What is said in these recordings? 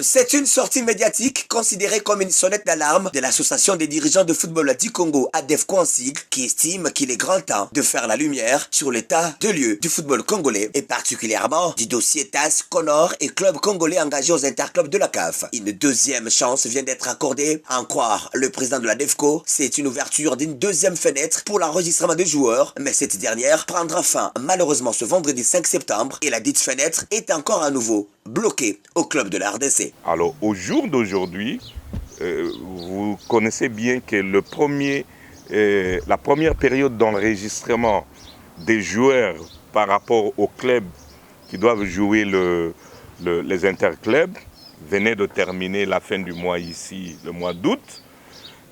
C'est une sortie médiatique considérée comme une sonnette d'alarme de l'association des dirigeants de football du Congo, ADEFCO en sigle, qui estime qu'il est grand temps de faire la lumière sur l'état de lieu du football congolais et particulièrement du dossier TAS, Conor et clubs congolais engagés aux interclubs de la CAF. Une deuxième chance vient d'être accordée. À en croire le président de l'ADEFCO, c'est une ouverture d'une deuxième fenêtre pour l'enregistrement des joueurs, mais cette dernière prendra fin malheureusement ce vendredi 5 septembre et la dite fenêtre est encore à nouveau bloquée au club de la RDC. Alors, au jour d'aujourd'hui, vous connaissez bien que la première période d'enregistrement des joueurs par rapport aux clubs qui doivent jouer les interclubs venait de terminer la fin du mois ici, le mois d'août.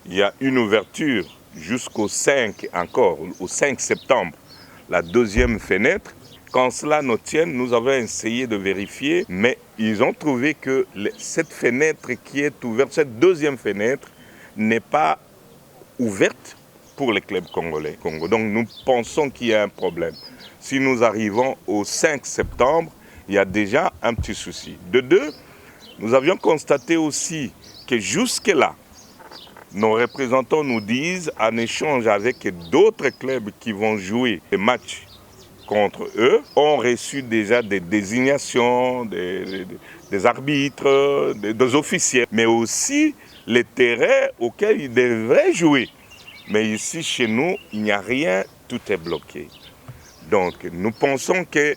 Il y a une ouverture jusqu'au 5 encore, au 5 septembre, la deuxième fenêtre. Quand cela nous tient, nous avons essayé de vérifier, mais ils ont trouvé que cette fenêtre qui est ouverte, cette deuxième fenêtre, n'est pas ouverte pour les clubs congolais. Donc nous pensons qu'il y a un problème. Si nous arrivons au 5 septembre, il y a déjà un petit souci. De deux, nous avions constaté aussi que jusque-là, nos représentants nous disent, en échange avec d'autres clubs qui vont jouer des matchs contre eux, ont reçu déjà des désignations, des arbitres, des officiels, mais aussi les terrains auxquels ils devraient jouer. Mais ici, chez nous, il n'y a rien, tout est bloqué. Donc, nous pensons qu'il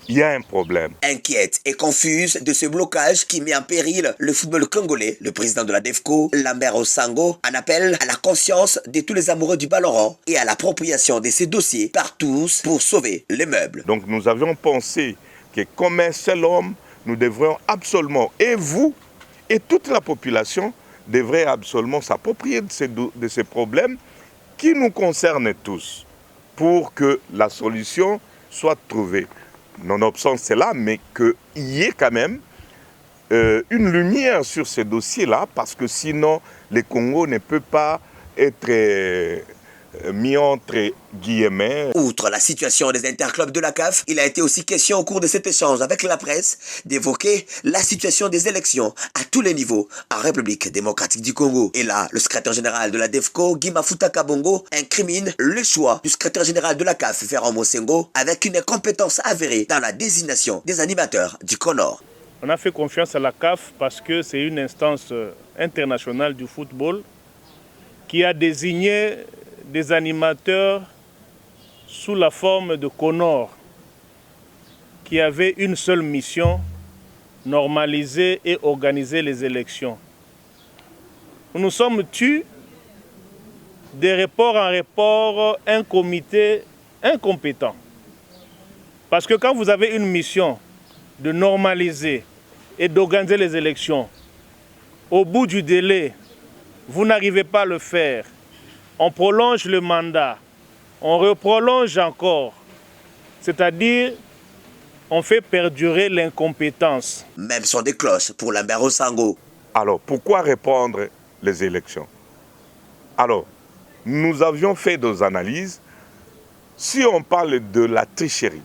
y a un problème. Inquiète et confuse de ce blocage qui met en péril le football congolais, le président de la DEFCO, Lambert Osango, en appelle à la conscience de tous les amoureux du ballon rond et à l'appropriation de ces dossiers par tous pour sauver les meubles. Donc nous avions pensé que comme un seul homme, nous devrions absolument, et vous, et toute la population, devrait absolument s'approprier de ces problèmes qui nous concernent tous pour que la solution soit trouvée. Nonobstant cela, mais qu'il y ait quand même une lumière sur ces dossiers-là, parce que sinon, le Congo ne peut pas être mis entre guillemets. Outre la situation des interclubs de la CAF, il a été aussi question au cours de cet échange avec la presse d'évoquer la situation des élections à tous les niveaux en République démocratique du Congo. Et là, le secrétaire général de la DEFCO, Guy Mafuta Kabongo, incrimine le choix du secrétaire général de la CAF, Ferran Mosengo, avec une incompétence avérée dans la désignation des animateurs du Conor. On a fait confiance à la CAF parce que c'est une instance internationale du football qui a désigné des animateurs sous la forme de Conor, qui avait une seule mission, normaliser et organiser les élections. Nous nous sommes tus de report en report un comité incompétent. Parce que quand vous avez une mission de normaliser et d'organiser les élections, au bout du délai, vous n'arrivez pas à le faire. On prolonge le mandat, on reprolonge encore. C'est-à-dire, on fait perdurer l'incompétence. Même son des cloches pour Lambert Osango. Alors, pourquoi répondre les élections? Alors, nous avions fait des analyses. Si on parle de la tricherie,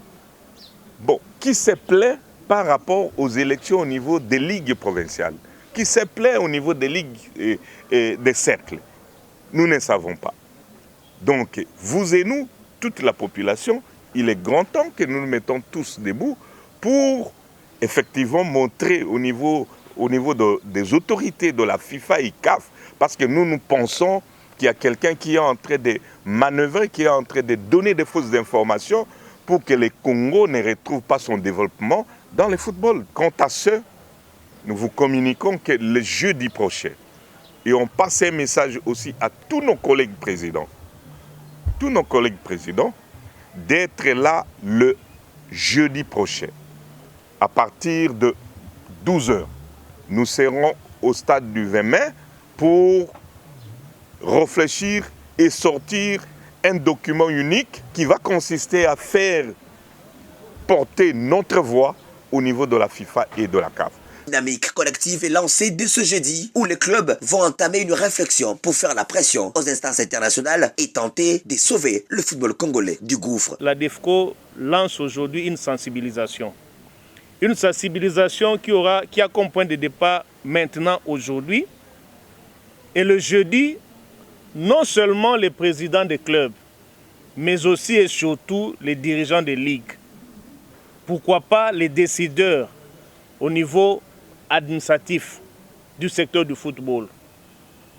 bon, qui se plaît par rapport aux élections au niveau des ligues provinciales, qui se plaît au niveau des ligues et des cercles, nous ne savons pas. Donc, vous et nous, toute la population, il est grand temps que nous nous mettons tous debout pour effectivement montrer au niveau des autorités de la FIFA et CAF, parce que nous pensons qu'il y a quelqu'un qui est en train de manœuvrer, qui est en train de donner des fausses informations pour que le Congo ne retrouve pas son développement dans le football. Quant à ce, nous vous communiquons que le jeudi prochain, et on passe un message aussi à tous nos collègues présidents, d'être là le jeudi prochain. À partir de 12 h, nous serons au stade du 20 mai pour réfléchir et sortir un document unique qui va consister à faire porter notre voix au niveau de la FIFA et de la CAF. Dynamique collective est lancée dès ce jeudi où les clubs vont entamer une réflexion pour faire la pression aux instances internationales et tenter de sauver le football congolais du gouffre. La DEFCO lance aujourd'hui une sensibilisation. Une sensibilisation qui a comme point de départ maintenant, aujourd'hui. Et le jeudi, non seulement les présidents des clubs, mais aussi et surtout les dirigeants des ligues. Pourquoi pas les décideurs au niveau administratif du secteur du football,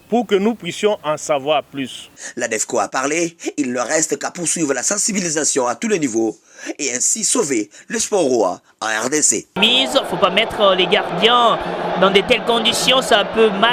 pour que nous puissions en savoir plus. L'ADEFCO a parlé, il ne reste qu'à poursuivre la sensibilisation à tous les niveaux et ainsi sauver le sport roi en RDC. Mise, faut pas mettre les gardiens dans de telles conditions, ça peut mal